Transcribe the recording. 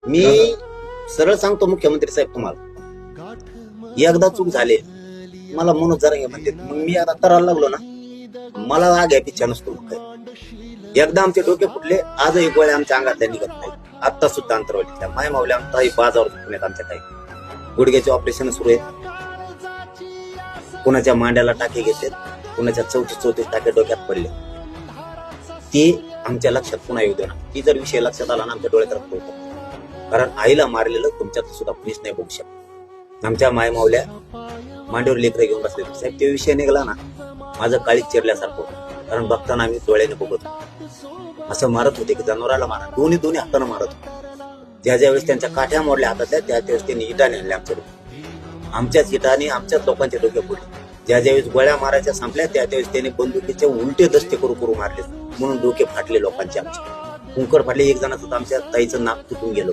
मी सरळ सांगतो मुख्यमंत्री साहेब तुम्हाला, एकदा चूक झाले मला मनोज जरांगे म्हणते, मग मी आता करायला लागलो ना, मला राग आहे पिच्छा नसतो. एकदा आमचे डोके फुटले, आजही गोळ्या आमच्या अंगातल्या निघत नाही. आता सुद्धा अंतरवालीतल्या माय मावल्या काही बाजावर दुखण्यात आमच्या काही गुडघ्याचे ऑपरेशन सुरू आहे. कुणाच्या मांड्याला टाके घेतले, कुणाच्या 34 टाके डोक्यात पडले. ते आमच्या लक्षात पुन्हा येऊ दे ना. ती जर विषय लक्षात आला ना, आमच्या डोळ्यात रक्त होतं. कारण आईला मारलेलं तुमच्यात सुद्धा कुणीच नाही बघू शकत. आमच्या माय मावल्या मांडीवर लेकरं घेऊन बसले. साहेब ते विषय निघाला ना, माझं काळीच चिरल्यासारखं होतं. कारण बघताना आम्ही डोळ्याने बघत असं मारत होते की जनावराला मारा, दोन्ही हातानं मारत होते. ज्या ज्यावेळेस त्यांच्या काठ्या मोडल्या हातातल्या, त्यावेळेस त्यांनी इटाने आणल्या आमच्या डोक्यात. आमच्याच इटाने आमच्याच लोकांचे डोके फोडले. ज्या ज्यावेळेस गोळ्या मारायच्या संपल्या, त्यावेळेस त्यांनी बंदुकीचे उलटे दस्ते करू मारले, म्हणून डोके फाटले लोकांचे. आमचे कुंकड फाटले. एक जणाचं आमच्या ताईचं नाक तुटून गेलो.